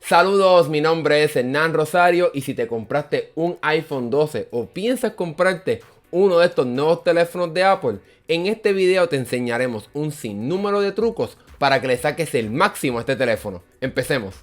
Saludos, mi nombre es Hernán Rosario y si te compraste un iPhone 12 o piensas comprarte uno de estos nuevos teléfonos de Apple, en este video te enseñaremos un sinnúmero de trucos para que le saques el máximo a este teléfono. Empecemos.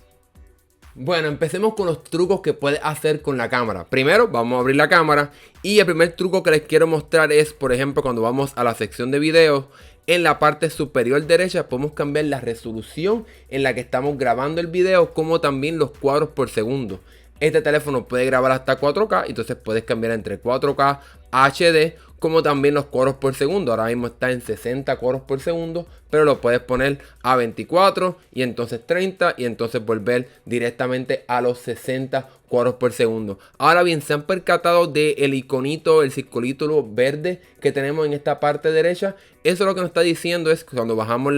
Bueno, empecemos con los trucos que puedes hacer con la cámara. Primero vamos a abrir la cámara y el primer truco que les quiero mostrar es, por ejemplo, cuando vamos a la sección de videos, en la parte superior derecha podemos cambiar la resolución en la que estamos grabando el video, como también los cuadros por segundo. Este teléfono puede grabar hasta 4K, entonces puedes cambiar entre 4K, HD, como también los cuadros por segundo. Ahora mismo está en 60 cuadros por segundo, pero lo puedes poner a 24 y entonces 30 y entonces volver directamente a los 60 cuadros por segundo. Ahora bien, se han percatado del iconito, el circulito verde que tenemos en esta parte derecha. Eso lo que nos está diciendo es que cuando bajamos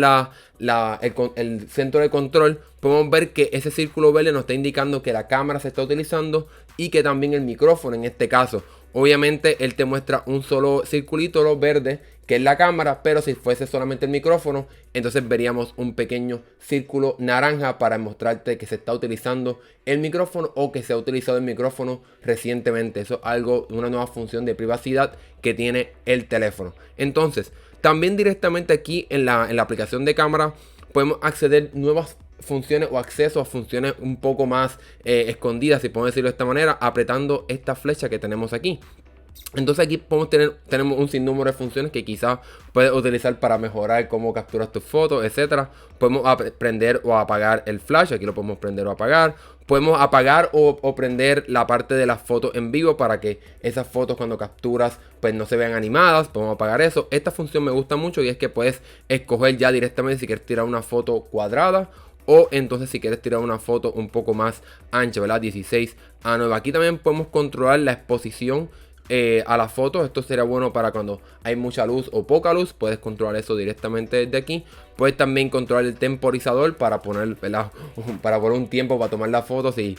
el centro de control, podemos ver que ese círculo verde nos está indicando que la cámara se está utilizando y que también el micrófono en este caso. Obviamente él te muestra un solo circulito verde que es la cámara, pero si fuese solamente el micrófono, entonces veríamos un pequeño círculo naranja para mostrarte que se está utilizando el micrófono o que se ha utilizado el micrófono recientemente. Eso es una nueva función de privacidad que tiene el teléfono. Entonces, también directamente aquí en la aplicación de cámara podemos acceder a nuevas funciones o acceso a funciones un poco más escondidas, si podemos decirlo de esta manera, apretando esta flecha que tenemos aquí. Entonces aquí tenemos un sinnúmero de funciones que quizás puedes utilizar para mejorar cómo capturas tus fotos, etcétera. Podemos prender o apagar el flash, aquí lo podemos prender o apagar. Podemos apagar o prender la parte de las fotos en vivo para que esas fotos cuando capturas pues no se vean animadas. Podemos apagar eso. Esta función me gusta mucho y es que puedes escoger ya directamente si quieres tirar una foto cuadrada o entonces si quieres tirar una foto un poco más ancha, ¿verdad? 16:9. Aquí también podemos controlar la exposición a la foto. Esto sería bueno para cuando hay mucha luz o poca luz. Puedes controlar eso directamente desde aquí. Puedes también controlar el temporizador para poner, ¿verdad? Para poner un tiempo para tomar la foto. Si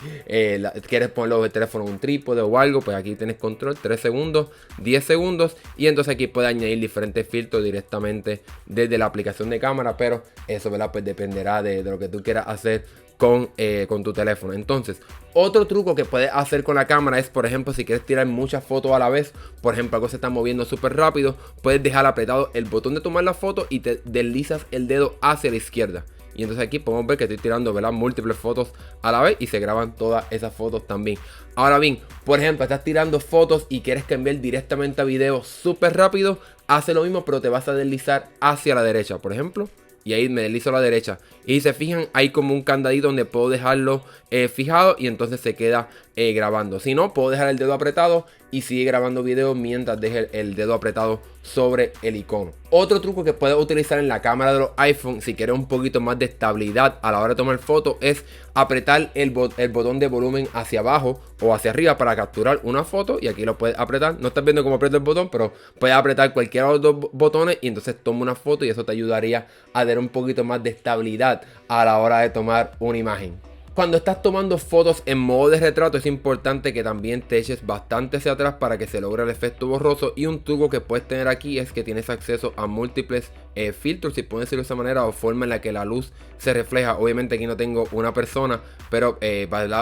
quieres ponerlo el teléfono en un trípode o algo, pues aquí tienes control, 3 segundos, 10 segundos. Y entonces aquí puedes añadir diferentes filtros directamente desde la aplicación de cámara. Pero eso, ¿verdad? Pues dependerá de lo que tú quieras hacer con tu teléfono. Entonces, otro truco que puedes hacer con la cámara es, por ejemplo, si quieres tirar muchas fotos a la vez, por ejemplo, algo se está moviendo súper rápido, puedes dejar apretado el botón de tomar la foto y te deslizas el dedo hacia la izquierda. Y entonces aquí podemos ver que estoy tirando, ¿verdad?, múltiples fotos a la vez y se graban todas esas fotos también. Ahora bien, por ejemplo, estás tirando fotos y quieres cambiar directamente a video súper rápido, hace lo mismo, pero te vas a deslizar hacia la derecha, por ejemplo. Y ahí me deslizo a la derecha. Y si se fijan, hay como un candadito donde puedo dejarlo fijado y entonces se queda grabando. Si no, puedo dejar el dedo apretado y sigue grabando video mientras deje el dedo apretado sobre el icono. Otro truco que puedes utilizar en la cámara de los iPhone, si quieres un poquito más de estabilidad a la hora de tomar fotos, es apretar el botón de volumen hacia abajo o hacia arriba para capturar una foto. Y aquí lo puedes apretar. No estás viendo cómo aprieto el botón, pero puedes apretar cualquiera de los dos botones y entonces toma una foto y eso te ayudaría a dar un poquito más de estabilidad a la hora de tomar una imagen. Cuando estás tomando fotos en modo de retrato es importante que también te eches bastante hacia atrás para que se logre el efecto borroso. Y un truco que puedes tener aquí es que tienes acceso a múltiples filtros, si puedes decirlo de esa manera, o forma en la que la luz se refleja. Obviamente aquí no tengo una persona, pero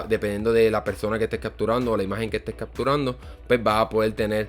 dependiendo de la persona que estés capturando o la imagen que estés capturando, pues vas a poder tener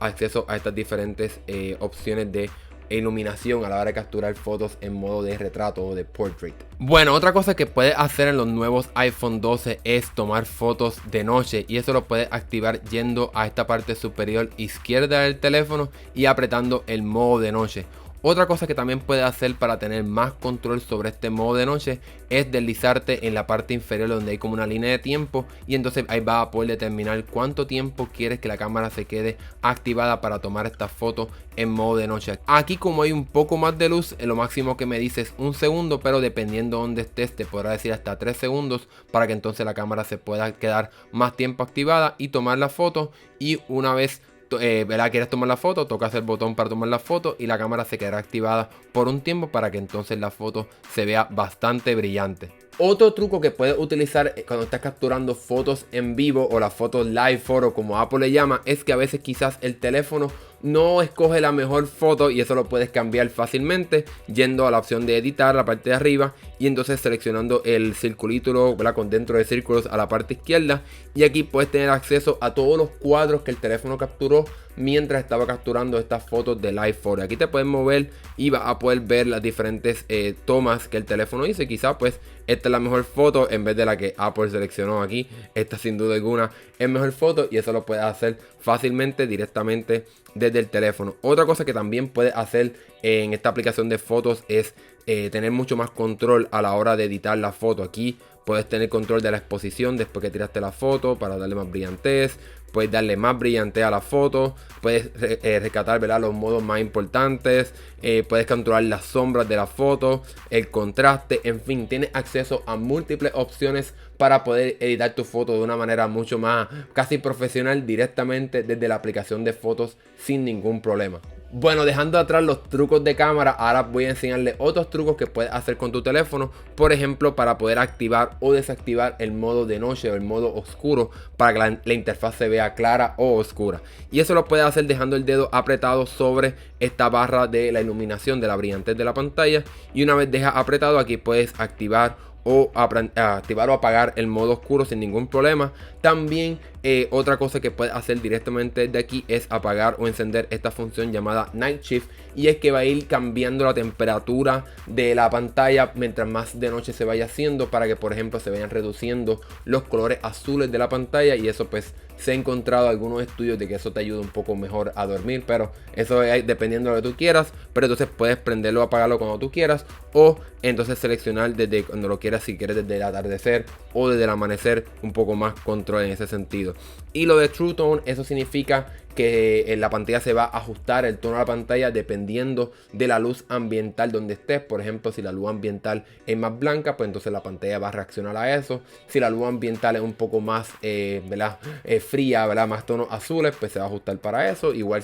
acceso a estas diferentes opciones de iluminación a la hora de capturar fotos en modo de retrato o de portrait. Bueno, otra cosa que puedes hacer en los nuevos iPhone 12 es tomar fotos de noche, y eso lo puedes activar yendo a esta parte superior izquierda del teléfono y apretando el modo de noche. Otra cosa que también puedes hacer para tener más control sobre este modo de noche es deslizarte en la parte inferior donde hay como una línea de tiempo, y entonces ahí vas a poder determinar cuánto tiempo quieres que la cámara se quede activada para tomar esta foto en modo de noche. Aquí, como hay un poco más de luz, lo máximo que me dice es 1 segundo, pero dependiendo de donde estés te podrá decir hasta 3 segundos para que entonces la cámara se pueda quedar más tiempo activada y tomar la foto. Y una vez quieres tomar la foto, tocas el botón para tomar la foto y la cámara se quedará activada por un tiempo para que entonces la foto se vea bastante brillante. Otro truco que puedes utilizar cuando estás capturando fotos en vivo o las fotos live photo como Apple le llama, es que a veces quizás el teléfono no escoge la mejor foto, y eso lo puedes cambiar fácilmente yendo a la opción de editar, la parte de arriba, y entonces seleccionando el circulito, ¿verdad?, con dentro de círculos a la parte izquierda, y aquí puedes tener acceso a todos los cuadros que el teléfono capturó mientras estaba capturando estas fotos del iPhone. Aquí te puedes mover y vas a poder ver las diferentes tomas que el teléfono hizo. Quizás pues esta es la mejor foto en vez de la que Apple seleccionó aquí. Esta sin duda alguna es mejor foto, y eso lo puedes hacer fácilmente directamente desde el teléfono. Otra cosa que también puedes hacer en esta aplicación de fotos es tener mucho más control a la hora de editar la foto. Aquí puedes tener control de la exposición después que tiraste la foto para darle más brillantez. Puedes darle más brillantez a la foto. Puedes rescatar, ¿verdad?, los modos más importantes. Puedes controlar las sombras de la foto, el contraste. En fin, tienes acceso a múltiples opciones para poder editar tu foto de una manera mucho más casi profesional directamente desde la aplicación de fotos sin ningún problema. Bueno, dejando atrás los trucos de cámara, ahora voy a enseñarles otros trucos que puedes hacer con tu teléfono. Por ejemplo, para poder activar o desactivar el modo de noche o el modo oscuro, para que la interfaz se vea clara o oscura. Y eso lo puedes hacer dejando el dedo apretado sobre esta barra de la iluminación, de la brillantez de la pantalla. Y una vez dejas apretado, aquí puedes activar o activar o apagar el modo oscuro sin ningún problema. También otra cosa que puedes hacer directamente de aquí es apagar o encender esta función llamada Night Shift, y es que va a ir cambiando la temperatura de la pantalla mientras más de noche se vaya haciendo, para que por ejemplo se vayan reduciendo los colores azules de la pantalla, y eso pues se ha encontrado algunos estudios de que eso te ayuda un poco mejor a dormir, pero eso es dependiendo de lo que tú quieras. Pero entonces puedes prenderlo o apagarlo cuando tú quieras, o entonces seleccionar desde cuando lo quieras, si quieres desde el atardecer o desde el amanecer, un poco más control en ese sentido. Y lo de True Tone, eso significa que en la pantalla se va a ajustar el tono de la pantalla dependiendo de la luz ambiental donde estés. Por ejemplo, si la luz ambiental es más blanca, pues entonces la pantalla va a reaccionar a eso. Si la luz ambiental es un poco más fría, ¿verdad?, más tonos azules, pues se va a ajustar para eso. Igual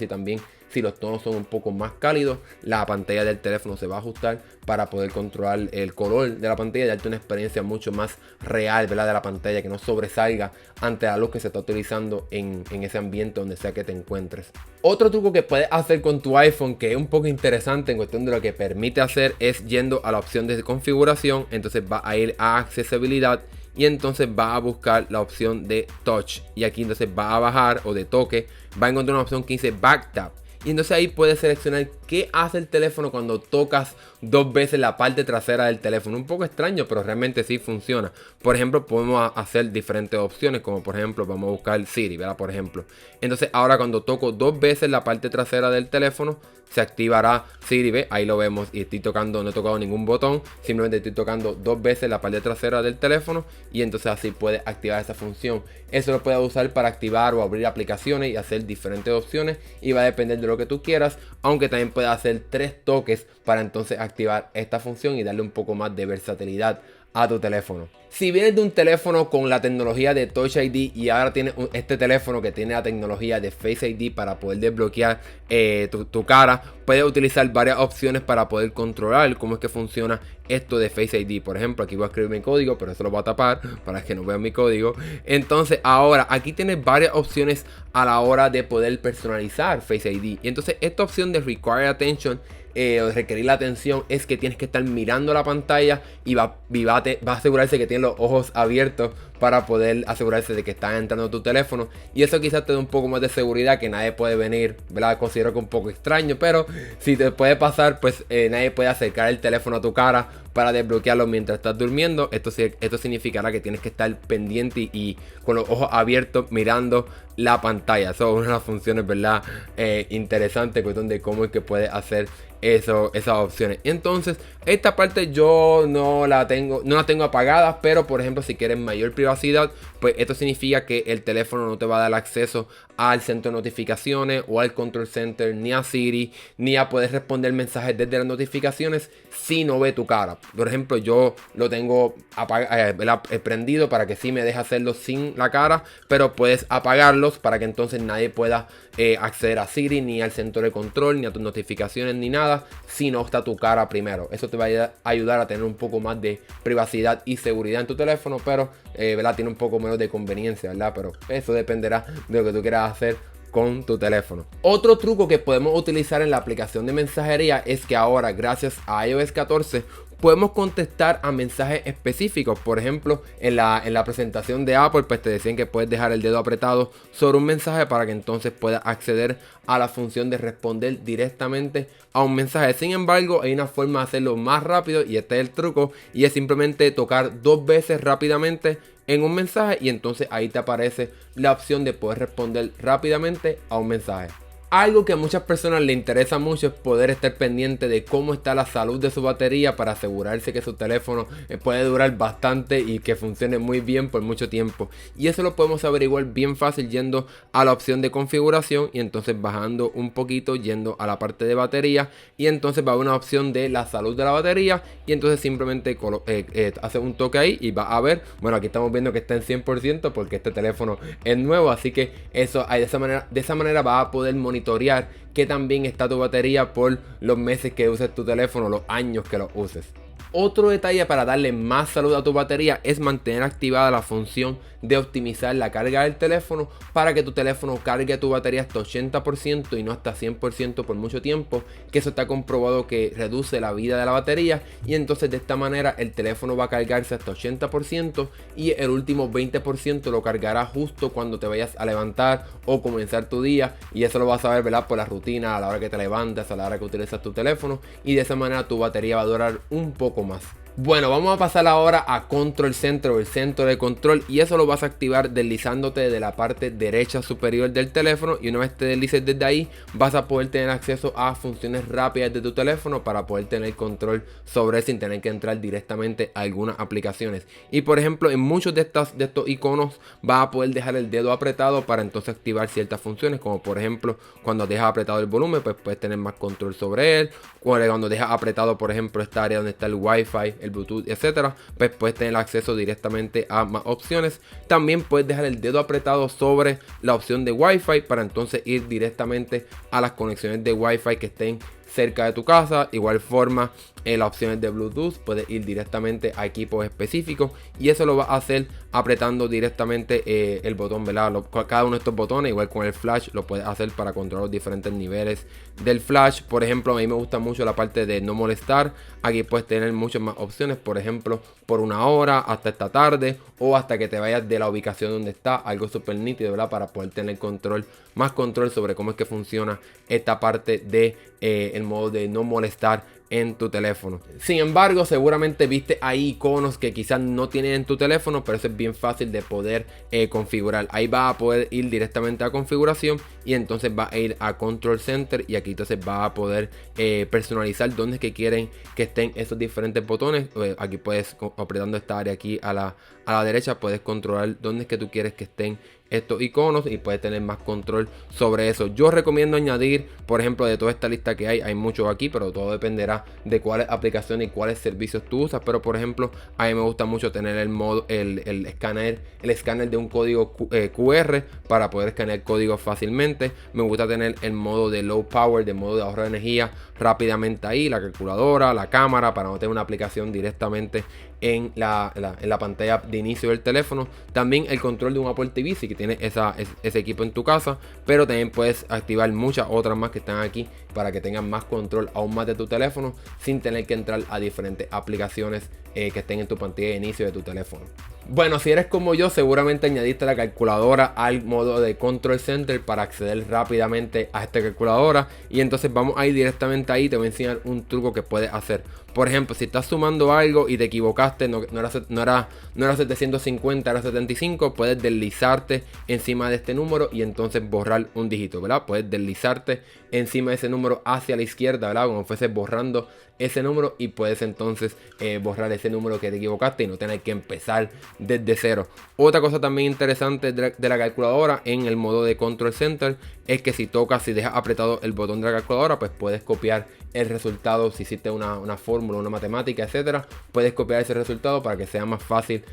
si los tonos son un poco más cálidos, la pantalla del teléfono se va a ajustar para poder controlar el color de la pantalla y darte una experiencia mucho más real, ¿verdad?, de la pantalla, que no sobresalga ante la luz que se está utilizando en ese ambiente donde sea que te encuentres. Otro truco que puedes hacer con tu iPhone, que es un poco interesante en cuestión de lo que permite hacer, es yendo a la opción de configuración. Entonces va a ir a accesibilidad y entonces va a buscar la opción de touch, y aquí entonces va a bajar, o de toque, va a encontrar una opción que dice back tap. Y entonces ahí puedes seleccionar qué hace el teléfono cuando tocas dos veces la parte trasera del teléfono. Un poco extraño, pero realmente sí funciona. Por ejemplo, podemos hacer diferentes opciones, como por ejemplo, vamos a buscar Siri, ¿verdad? Por ejemplo. Entonces ahora cuando toco dos veces la parte trasera del teléfono, se activará Siri, ¿ve? Ahí lo vemos, y estoy tocando, no he tocado ningún botón, simplemente estoy tocando dos veces la parte trasera del teléfono, y entonces así puedes activar esa función. Eso lo puedes usar para activar o abrir aplicaciones y hacer diferentes opciones, y va a depender de lo que tú quieras, aunque también puedes hacer 3 toques para entonces activar esta función y darle un poco más de versatilidad a tu teléfono. Si vienes de un teléfono con la tecnología de Touch ID y ahora tienes este teléfono que tiene la tecnología de Face ID para poder desbloquear tu cara, puedes utilizar varias opciones para poder controlar cómo es que funciona esto de Face ID. Por ejemplo, aquí voy a escribir mi código, pero eso lo voy a tapar para que no vean mi código. Entonces ahora aquí tienes varias opciones a la hora de poder personalizar Face ID. Y entonces esta opción de Require Attention, o requerir la atención, es que tienes que estar mirando la pantalla y va a asegurarse que tienes los ojos abiertos para poder asegurarse de que están entrando a tu teléfono. Y eso quizás te dé un poco más de seguridad, que nadie puede venir, ¿verdad? Considero que un poco extraño, pero si te puede pasar, pues nadie puede acercar el teléfono a tu cara para desbloquearlo mientras estás durmiendo. Esto significará que tienes que estar pendiente y con los ojos abiertos mirando la pantalla. Eso es una de las funciones, ¿verdad? Interesante, cuestión de cómo es que puedes hacer esas opciones. Entonces esta parte yo no la tengo apagadas, pero por ejemplo si quieres mayor privacidad, pues esto significa que el teléfono no te va a dar acceso al centro de notificaciones o al control center, ni a Siri, ni a poder responder mensajes desde las notificaciones si no ve tu cara. Por ejemplo, yo lo tengo prendido para que sí me deje hacerlo sin la cara, pero puedes apagarlos para que entonces nadie pueda acceder a Siri, ni al centro de control, ni a tus notificaciones, ni nada, si no está tu cara primero. Eso te va a ayudar a tener un poco más de privacidad y seguridad en tu teléfono, pero ¿verdad? Tiene un poco menos de conveniencia, ¿verdad? Pero eso dependerá de lo que tú quieras hacer con tu teléfono. Otro truco que podemos utilizar en la aplicación de mensajería es que ahora, gracias a iOS 14, podemos contestar a mensajes específicos. Por ejemplo, en la presentación de Apple, pues te decían que puedes dejar el dedo apretado sobre un mensaje para que entonces puedas acceder a la función de responder directamente a un mensaje. Sin embargo, hay una forma de hacerlo más rápido y este es el truco, y es simplemente tocar 2 veces rápidamente en un mensaje y entonces ahí te aparece la opción de poder responder rápidamente a un mensaje. Algo que a muchas personas les interesa mucho es poder estar pendiente de cómo está la salud de su batería para asegurarse que su teléfono puede durar bastante y que funcione muy bien por mucho tiempo. Y eso lo podemos averiguar bien fácil yendo a la opción de configuración y entonces bajando un poquito, yendo a la parte de batería, y entonces va a haber una opción de la salud de la batería y entonces simplemente hace un toque ahí y va a ver, bueno, aquí estamos viendo que está en 100% porque este teléfono es nuevo, así que eso de esa manera va a poder monitorear que también está tu batería por los meses que uses tu teléfono, los años que lo uses. Otro detalle para darle más salud a tu batería es mantener activada la función de optimizar la carga del teléfono para que tu teléfono cargue tu batería hasta 80% y no hasta 100% por mucho tiempo, que eso está comprobado que reduce la vida de la batería, y entonces de esta manera el teléfono va a cargarse hasta 80% y el último 20% lo cargará justo cuando te vayas a levantar o comenzar tu día, y eso lo vas a ver, ¿verdad?, por la rutina, a la hora que te levantas, a la hora que utilizas tu teléfono, y de esa manera tu batería va a durar un poco más. Bueno, vamos a pasar ahora a Control Center o el centro de control, y eso lo vas a activar deslizándote de la parte derecha superior del teléfono, y una vez te deslices desde ahí vas a poder tener acceso a funciones rápidas de tu teléfono para poder tener control sobre él sin tener que entrar directamente a algunas aplicaciones. Y por ejemplo, en muchos de estos iconos vas a poder dejar el dedo apretado para entonces activar ciertas funciones, como por ejemplo cuando dejas apretado el volumen, pues puedes tener más control sobre él. Cuando dejas apretado, por ejemplo, esta área donde está el Wi-Fi, el Bluetooth, etcétera, pues puedes tener acceso directamente a más opciones. También puedes dejar el dedo apretado sobre la opción de Wi-Fi para entonces ir directamente a las conexiones de Wi-Fi que estén cerca de tu casa. Igual forma, las opciones de Bluetooth, puedes ir directamente a equipos específicos, y eso lo vas a hacer apretando directamente el botón, ¿verdad? Cada uno de estos botones, igual con el flash, lo puedes hacer para controlar los diferentes niveles del flash. Por ejemplo, a mí me gusta mucho la parte de no molestar. Aquí puedes tener muchas más opciones, por ejemplo, por 1 hora, hasta esta tarde, o hasta que te vayas de la ubicación donde está, algo súper nítido, ¿verdad? Para poder tener más control sobre cómo es que funciona esta parte de el modo de no molestar en tu teléfono. Sin embargo, seguramente viste ahí iconos que quizás no tienes en tu teléfono, pero eso es bien fácil de poder configurar. Ahí va a poder ir directamente a configuración y entonces va a ir a Control Center, y aquí entonces va a poder personalizar dónde es que quieren que estén esos diferentes botones. Aquí puedes, apretando esta área aquí a la derecha, puedes controlar dónde es que tú quieres que estén estos iconos y puedes tener más control sobre eso. Yo recomiendo añadir, por ejemplo, de toda esta lista que hay muchos aquí, pero todo dependerá de cuáles aplicaciones y cuáles servicios tú usas. Pero por ejemplo, a mí me gusta mucho tener el escáner de un código QR para poder escanear códigos fácilmente. Me gusta tener el modo de low power, de modo de ahorro de energía rápidamente ahí, la calculadora, la cámara, para no tener una aplicación directamente en la pantalla de inicio del teléfono. También el control de un Apple TV si tienes ese equipo en tu casa, pero también puedes activar muchas otras más que están aquí para que tengas más control aún más de tu teléfono sin tener que entrar a diferentes aplicaciones que estén en tu pantalla de inicio de tu teléfono. Bueno, si eres como yo, seguramente añadiste la calculadora al modo de Control Center para acceder rápidamente a esta calculadora, y entonces vamos a ir directamente ahí. Te voy a enseñar un truco que puedes hacer. Por ejemplo, si estás sumando algo y te equivocaste, no era 750, era 75, puedes deslizarte encima de este número y entonces borrar un dígito, ¿verdad? Puedes deslizarte encima de ese número hacia la izquierda, ¿verdad? Como fuese borrando ese número, y puedes entonces borrar ese número que te equivocaste y no tener que empezar desde cero. Otra cosa también interesante de la calculadora en el modo de Control Center es que si dejas apretado el botón de la calculadora, pues puedes copiar el resultado. Si hiciste una fórmula, una matemática, etcétera, puedes copiar ese resultado para que sea más fácil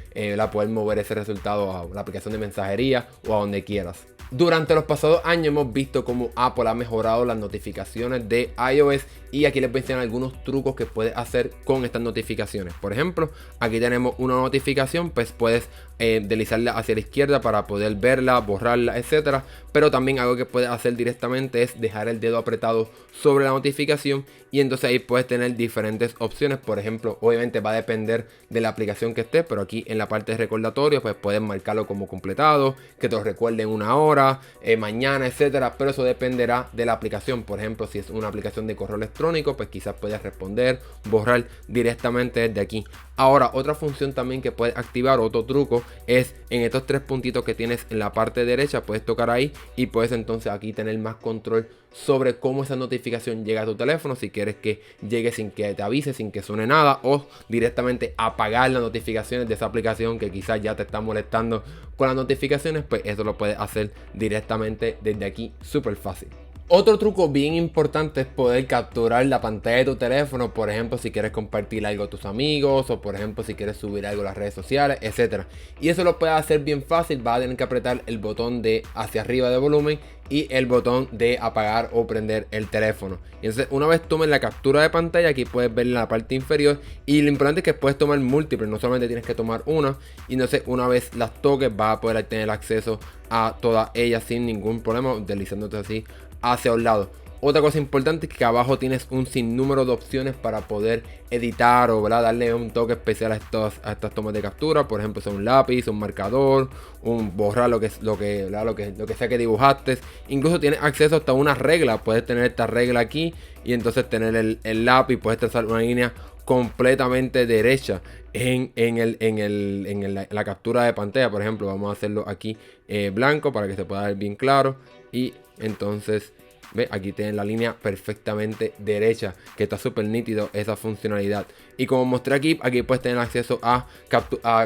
poder mover ese resultado a la aplicación de mensajería o a donde quieras. Durante los pasados años hemos visto cómo Apple ha mejorado las notificaciones de iOS, y aquí les voy a enseñar algunos trucos que puedes hacer con estas notificaciones. Por ejemplo, aquí tenemos una notificación, pues puedes deslizarla hacia la izquierda para poder verla, borrarla, etcétera. pero también algo que puedes hacer directamente es dejar el dedo apretado sobre la notificación y entonces ahí puedes tener diferentes opciones. Por ejemplo, obviamente va a depender de la aplicación que estés, pero aquí en la parte de recordatorio pues puedes marcarlo como completado, que te lo recuerde en una hora, mañana, etcétera, pero eso dependerá de la aplicación. Por ejemplo, si es una aplicación de correo electrónico, pues quizás puedas responder, borrar directamente desde aquí. Ahora, otra función también que puedes activar, otro truco, es en estos tres puntitos que tienes en la parte derecha, puedes tocar ahí y puedes entonces aquí tener más control sobre cómo esa notificación llega a tu teléfono. Si quieres que llegue sin que te avise, sin que suene nada, o directamente apagar las notificaciones de esa aplicación que quizás ya te está molestando con las notificaciones, pues eso lo puedes hacer directamente desde aquí, súper fácil. Otro truco bien importante es poder capturar la pantalla de tu teléfono, por ejemplo si quieres compartir algo a tus amigos o por ejemplo si quieres subir algo a las redes sociales, etcétera. Y eso lo puedes hacer bien fácil, vas a tener que apretar el botón de hacia arriba de volumen y el botón de apagar o prender el teléfono. Y entonces una vez tomes la captura de pantalla, aquí puedes ver en la parte inferior, y lo importante es que puedes tomar múltiples, no solamente tienes que tomar una, y entonces una vez las toques vas a poder tener acceso a todas ellas sin ningún problema, deslizándote así hacia un lado. Otra cosa importante es que abajo tienes un sinnúmero de opciones para poder editar o darle un toque especial a estas tomas de captura. Por ejemplo, un lápiz, un marcador, un borrar lo que sea que dibujaste. Incluso tienes acceso hasta una regla. Puedes tener esta regla aquí y entonces tener el lápiz. Puedes trazar una línea completamente derecha en la captura de pantalla. Por ejemplo, vamos a hacerlo aquí blanco para que se pueda ver bien claro. Y entonces, ve, aquí tienen la línea perfectamente derecha, que está súper nítido esa funcionalidad. Y como mostré aquí, puedes tener acceso a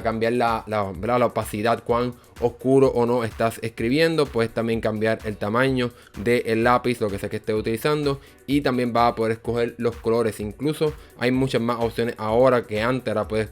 cambiar la opacidad, cuán oscuro o no estás escribiendo. Puedes también cambiar el tamaño del lápiz, lo que sea que estés utilizando. Y también vas a poder escoger los colores. Incluso hay muchas más opciones ahora que antes. Ahora puedes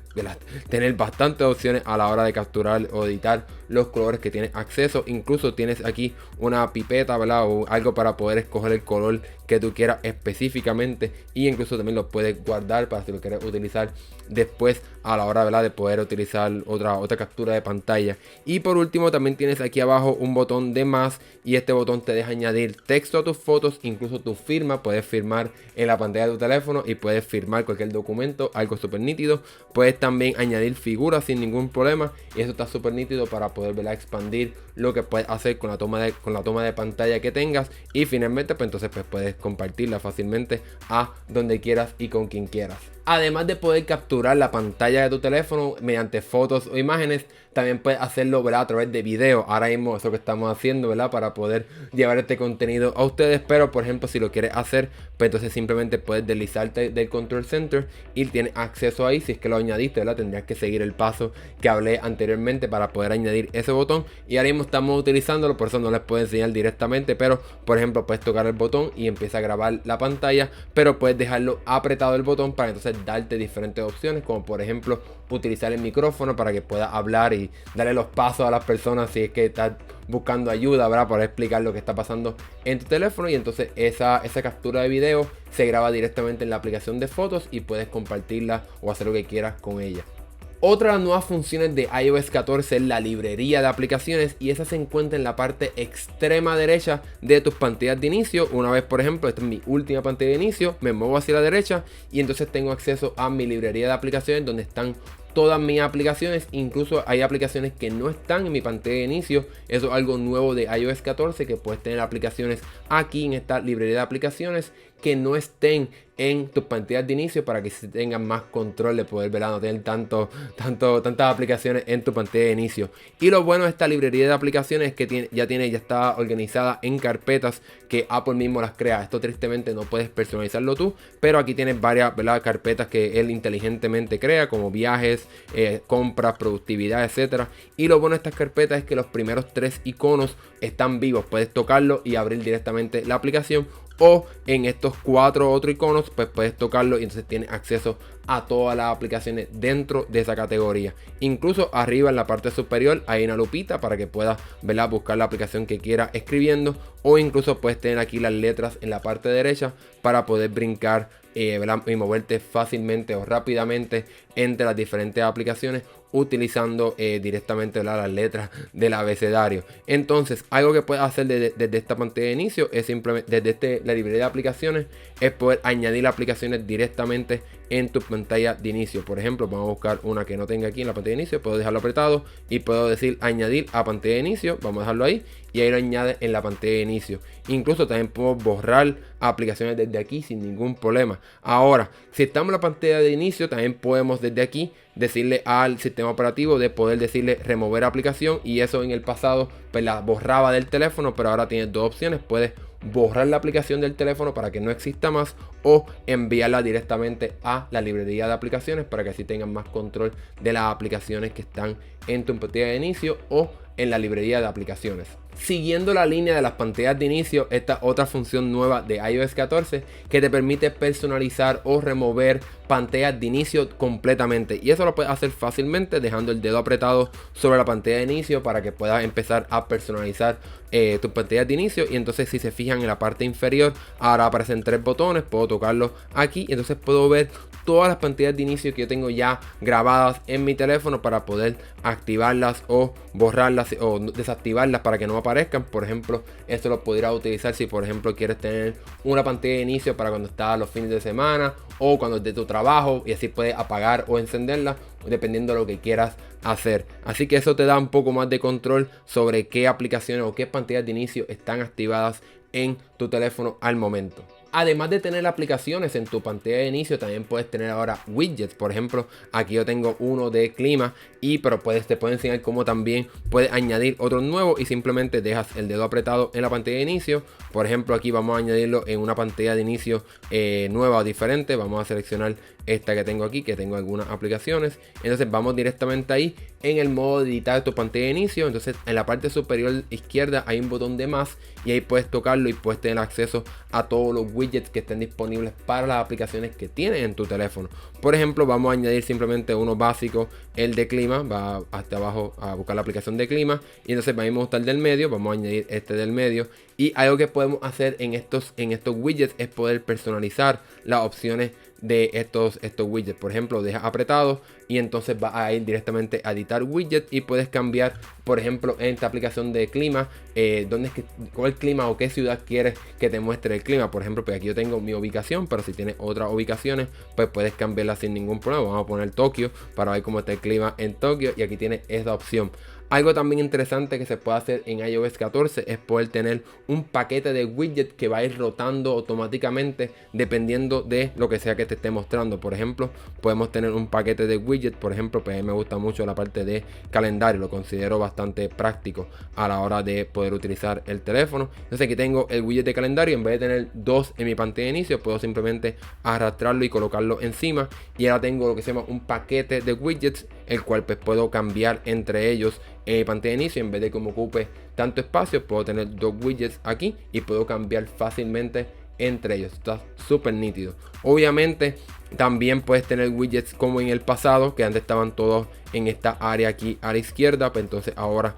tener bastantes opciones a la hora de capturar o editar los colores que tienes acceso. Incluso tienes aquí una pipeta, ¿verdad? O algo para poder escoger el color que tú quieras específicamente. Y incluso también lo puedes guardar para si lo quieres utilizar después a la hora, ¿verdad?, de poder utilizar otra captura de pantalla. Y por último también tienes aquí abajo un botón de más, y este botón te deja añadir texto a tus fotos, incluso tu firma. Puedes firmar en la pantalla de tu teléfono y puedes firmar cualquier documento, algo súper nítido. Puedes también añadir figuras sin ningún problema, y eso está súper nítido para poder, ¿verdad?, expandir lo que puedes hacer con la toma de pantalla que tengas. Y finalmente pues entonces puedes compartirla fácilmente a donde quieras y con quien quieras. Además de poder capturar la pantalla de tu teléfono mediante fotos o imágenes, también puedes hacerlo, ¿verdad?, a través de video. Ahora mismo eso que estamos haciendo, ¿verdad?, para poder llevar este contenido a ustedes. Pero por ejemplo, si lo quieres hacer, pues entonces simplemente puedes deslizarte del Control Center y tienes acceso ahí. Si es que lo añadiste, ¿verdad?, tendrías que seguir el paso que hablé anteriormente para poder añadir ese botón. Y ahora mismo estamos utilizándolo, por eso no les puedo enseñar directamente. Pero por ejemplo, puedes tocar el botón y empieza a grabar la pantalla, pero puedes dejarlo apretado el botón para entonces darte diferentes opciones, como por ejemplo utilizar el micrófono para que puedas hablar y darle los pasos a las personas si es que estás buscando ayuda, ¿verdad?, para explicar lo que está pasando en tu teléfono. Y entonces esa captura de video se graba directamente en la aplicación de fotos y puedes compartirla o hacer lo que quieras con ella. Otra de las nuevas funciones de iOS 14 es la librería de aplicaciones, y esa se encuentra en la parte extrema derecha de tus pantallas de inicio. Una vez, por ejemplo, esta es mi última pantalla de inicio, me muevo hacia la derecha y entonces tengo acceso a mi librería de aplicaciones, donde están todas mis aplicaciones. Incluso hay aplicaciones que no están en mi pantalla de inicio. Eso es algo nuevo de iOS 14, que puedes tener aplicaciones aquí en esta librería de aplicaciones que no estén en tus pantallas de inicio, para que se tengan más control de poder, ¿verdad?, no tener tantas aplicaciones en tu pantalla de inicio. Y lo bueno de esta librería de aplicaciones es que ya está organizada en carpetas que Apple mismo las crea. Esto tristemente no puedes personalizarlo tú, pero aquí tienes varias, ¿verdad?, carpetas que él inteligentemente crea, como viajes, compras, productividad, etcétera. Y lo bueno de estas carpetas es que los primeros 3 iconos están vivos. Puedes tocarlo y abrir directamente la aplicación, o en estos 4 otros iconos pues puedes tocarlo y entonces tienes acceso a todas las aplicaciones dentro de esa categoría. Incluso arriba en la parte superior hay una lupita para que puedas, ¿verdad?, buscar la aplicación que quieras escribiendo, o incluso puedes tener aquí las letras en la parte derecha para poder brincar ¿verdad? Y moverte fácilmente o rápidamente entre las diferentes aplicaciones utilizando directamente, ¿verdad?, las letras del abecedario. Entonces, algo que puedes hacer desde esta pantalla de inicio es simplemente desde la librería de aplicaciones, es poder añadir aplicaciones directamente en tu pantalla de inicio. Por ejemplo, vamos a buscar una que no tenga aquí en la pantalla de inicio, puedo dejarlo apretado y puedo decir añadir a pantalla de inicio. Vamos a dejarlo ahí y ahí lo añade en la pantalla de inicio. Incluso también podemos borrar aplicaciones desde aquí sin ningún problema. Ahora, si estamos en la pantalla de inicio, también podemos desde aquí decirle al sistema operativo de poder decirle remover aplicación, y eso en el pasado pues la borraba del teléfono, pero ahora tienes dos opciones: puedes borrar la aplicación del teléfono para que no exista más, o enviarla directamente a la librería de aplicaciones para que así tengan más control de las aplicaciones que están en tu pantalla de inicio o en la librería de aplicaciones. Siguiendo la línea de las pantallas de inicio, esta otra función nueva de iOS 14 que te permite personalizar o remover pantallas de inicio completamente, y eso lo puedes hacer fácilmente dejando el dedo apretado sobre la pantalla de inicio para que puedas empezar a personalizar tus pantallas de inicio. Y entonces, si se fijan en la parte inferior, ahora aparecen tres botones, puedo tocarlo aquí y entonces puedo ver todas las pantallas de inicio que yo tengo ya grabadas en mi teléfono para poder activarlas o borrarlas o desactivarlas para que no aparezcan. Por ejemplo, esto lo podrías utilizar si por ejemplo quieres tener una pantalla de inicio para cuando estás los fines de semana o cuando es de tu trabajo, y así puedes apagar o encenderla dependiendo de lo que quieras hacer. Así que eso te da un poco más de control sobre qué aplicaciones o qué pantallas de inicio están activadas en tu teléfono al momento. Además de tener aplicaciones en tu pantalla de inicio, también puedes tener ahora widgets. Por ejemplo, aquí yo tengo uno de clima, pero te puedo enseñar cómo también puedes añadir otro nuevo, y simplemente dejas el dedo apretado en la pantalla de inicio. Por ejemplo, aquí vamos a añadirlo en una pantalla de inicio nueva o diferente. Vamos a seleccionar esta que tengo aquí, que tengo algunas aplicaciones. Entonces vamos directamente ahí en el modo de editar tu pantalla de inicio. Entonces en la parte superior izquierda hay un botón de más y ahí puedes tocarlo y puedes tener acceso a todos los widgets que estén disponibles para las aplicaciones que tienes en tu teléfono. Por ejemplo, vamos a añadir simplemente uno básico, el de clima. Va hasta abajo a buscar la aplicación de clima y entonces vamos a buscar el del medio. Vamos a añadir este del medio, y algo que podemos hacer en estos widgets es poder personalizar las opciones de estos widgets. Por ejemplo, deja apretado y entonces va a ir directamente a editar widget y puedes cambiar, por ejemplo, en esta aplicación de clima, cuál clima o qué ciudad quieres que te muestre el clima. Por ejemplo, pues aquí yo tengo mi ubicación, pero si tienes otras ubicaciones, pues puedes cambiarla sin ningún problema. Vamos a poner Tokio para ver cómo está el clima en Tokio, y aquí tienes esta opción. Algo también interesante que se puede hacer en iOS 14 es poder tener un paquete de widget que va a ir rotando automáticamente dependiendo de lo que sea que te esté mostrando. Por ejemplo, podemos tener un paquete de widget. Por ejemplo, pues a mí me gusta mucho la parte de calendario, lo considero bastante práctico a la hora de poder utilizar el teléfono. Entonces aquí tengo el widget de calendario. En vez de tener dos en mi pantalla de inicio, puedo simplemente arrastrarlo y colocarlo encima, y ahora tengo lo que se llama un paquete de widgets, el cual pues puedo cambiar entre ellos en pantalla de inicio. En vez de que me ocupe tanto espacio, puedo tener dos widgets aquí y puedo cambiar fácilmente entre ellos. Está súper nítido. Obviamente también puedes tener widgets como en el pasado, que antes estaban todos en esta área aquí a la izquierda, pues entonces ahora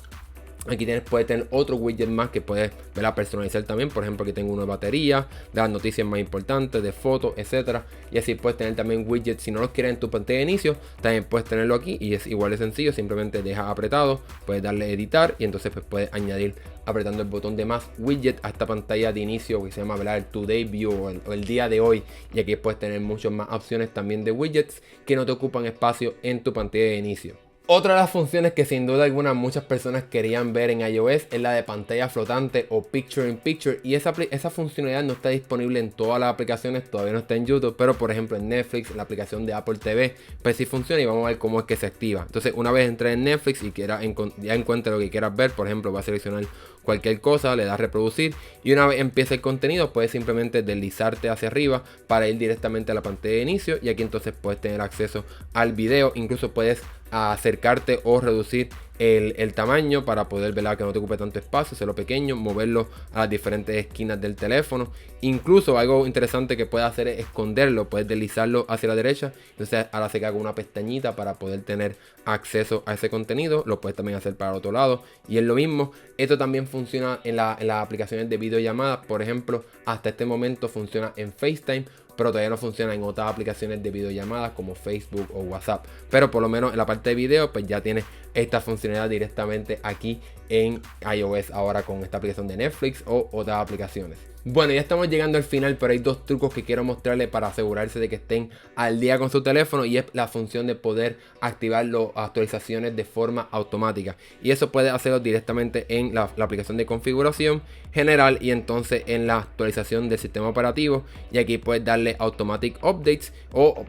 aquí puedes tener otro widget más que puedes personalizar también. Por ejemplo, aquí tengo uno de batería, de las noticias más importantes, de fotos, etcétera. Y así puedes tener también widgets. Si no los quieres en tu pantalla de inicio, también puedes tenerlo aquí y es igual de sencillo. Simplemente dejas apretado, puedes darle a editar y entonces pues puedes añadir apretando el botón de más widget a esta pantalla de inicio que se llama el Today View o el día de hoy. Y aquí puedes tener muchas más opciones también de widgets que no te ocupan espacio en tu pantalla de inicio. Otra de las funciones que sin duda alguna muchas personas querían ver en iOS es la de pantalla flotante o Picture in Picture, y esa funcionalidad no está disponible en todas las aplicaciones, todavía no está en YouTube, pero por ejemplo en Netflix, en la aplicación de Apple TV, pues sí funciona, y vamos a ver cómo es que se activa. Entonces, una vez entré en Netflix y ya encuentre lo que quieras ver, por ejemplo, va a seleccionar cualquier cosa, le das reproducir y una vez empieza el contenido puedes simplemente deslizarte hacia arriba para ir directamente a la pantalla de inicio, y aquí entonces puedes tener acceso al video. Incluso puedes acercarte o reducir el tamaño para poder ver que no te ocupe tanto espacio, hacerlo pequeño, moverlo a las diferentes esquinas del teléfono. Incluso algo interesante que puedes hacer es esconderlo, puedes deslizarlo hacia la derecha, entonces ahora se queda con una pestañita para poder tener acceso a ese contenido. Lo puedes también hacer para el otro lado y es lo mismo. Esto también funciona en las aplicaciones de videollamadas. Por ejemplo, hasta este momento funciona en FaceTime pero todavía no funciona en otras aplicaciones de videollamadas como Facebook o WhatsApp. Pero por lo menos en la parte de video pues ya tiene esta funcionalidad directamente aquí en iOS ahora con esta aplicación de Netflix o otras aplicaciones. Bueno, ya estamos llegando al final, pero hay dos trucos que quiero mostrarles para asegurarse de que estén al día con su teléfono, y es la función de poder activar las actualizaciones de forma automática, y eso puedes hacerlo directamente en la aplicación de configuración general y entonces en la actualización del sistema operativo, y aquí puedes darle automatic updates o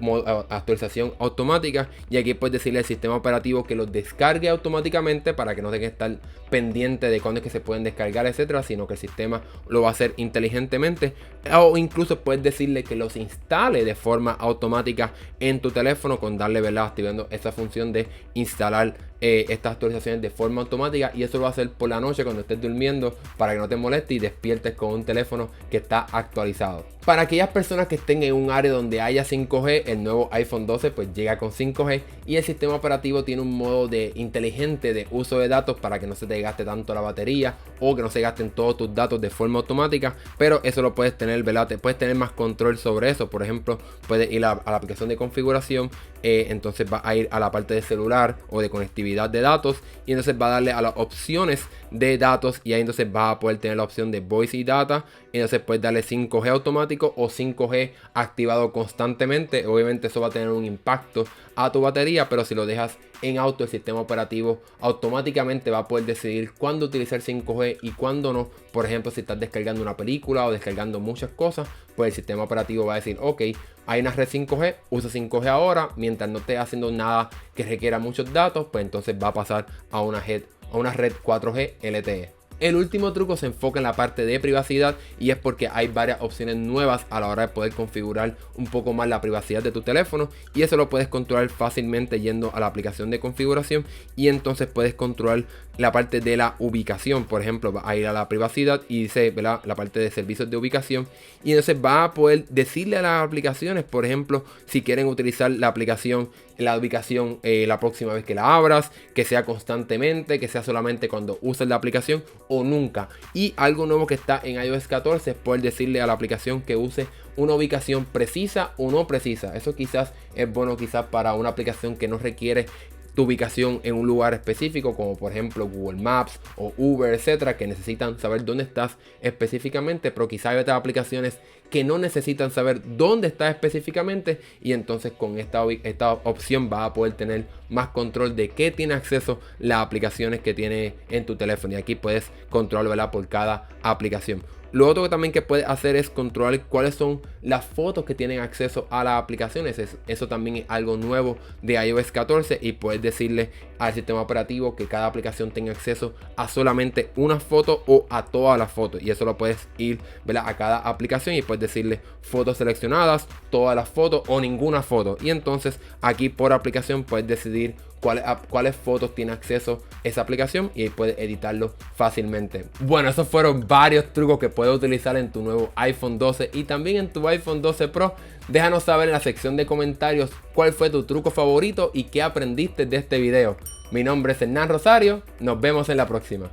actualización automática, y aquí puedes decirle al sistema operativo que los descargue automáticamente para que no tenga que estar pendiente de cuándo es que se pueden descargar, etcétera, sino que el sistema lo va a hacer inteligentemente, o incluso puedes decirle que los instale de forma automática en tu teléfono con darle, ¿verdad?, activando esa función de instalar estas actualizaciones de forma automática, y eso lo va a hacer por la noche cuando estés durmiendo para que no te moleste y despiertes con un teléfono que está actualizado. Para aquellas personas que estén en un área donde haya 5G, el nuevo iPhone 12 pues llega con 5G, y el sistema operativo tiene un modo inteligente de uso de datos para que no se te gaste tanto la batería o que no se gasten todos tus datos de forma automática, pero eso lo puedes tener, ¿verdad? Te puedes tener más control sobre eso. Por ejemplo, puedes ir a la aplicación de configuración, entonces va a ir a la parte de celular o de conectividad de datos, y entonces va a darle a las opciones de datos, y ahí entonces va a poder tener la opción de voice y data, y entonces puedes darle 5G automático o 5G activado constantemente. Obviamente eso va a tener un impacto a tu batería, pero si lo dejas en auto, el sistema operativo automáticamente va a poder decidir cuándo utilizar 5G y cuándo no. Por ejemplo, si estás descargando una película o descargando muchas cosas, pues el sistema operativo va a decir: ok, hay una red 5G, usa 5G ahora, mientras no estés haciendo nada que requiera muchos datos, pues entonces va a pasar a una red 4G LTE. El último truco se enfoca en la parte de privacidad, y es porque hay varias opciones nuevas a la hora de poder configurar un poco más la privacidad de tu teléfono, y eso lo puedes controlar fácilmente yendo a la aplicación de configuración, y entonces puedes controlar la parte de la ubicación. Por ejemplo, va a ir a la privacidad y dice, ¿verdad?, la parte de servicios de ubicación, y entonces va a poder decirle a las aplicaciones, por ejemplo, si quieren utilizar la aplicación, la ubicación la próxima vez que la abras, que sea constantemente, que sea solamente cuando uses la aplicación o nunca. Y algo nuevo que está en iOS 14 es poder decirle a la aplicación que use una ubicación precisa o no precisa. Eso quizás es bueno para una aplicación que no requiere tu ubicación en un lugar específico, como por ejemplo Google Maps o Uber, etcétera, que necesitan saber dónde estás específicamente, pero quizás hay otras aplicaciones que no necesitan saber dónde estás específicamente, y entonces con esta opción vas a poder tener más control de qué tiene acceso las aplicaciones que tiene en tu teléfono, y aquí puedes controlarla por cada aplicación. Lo otro que también que puedes hacer es controlar cuáles son las fotos que tienen acceso a las aplicaciones. Eso también es algo nuevo de iOS 14, y puedes decirle al sistema operativo que cada aplicación tenga acceso a solamente una foto o a todas las fotos, y eso lo puedes ir, ¿verdad?, a cada aplicación, y puedes decirle fotos seleccionadas, todas las fotos o ninguna foto, y entonces aquí por aplicación puedes decidir cuáles fotos tiene acceso esa aplicación, y ahí puedes editarlo fácilmente. Bueno, esos fueron varios trucos que puedes utilizar en tu nuevo iPhone 12 y también en tu iPhone 12 Pro. Déjanos saber en la sección de comentarios cuál fue tu truco favorito y qué aprendiste de este video. Mi nombre es Hernán Rosario, nos vemos en la próxima.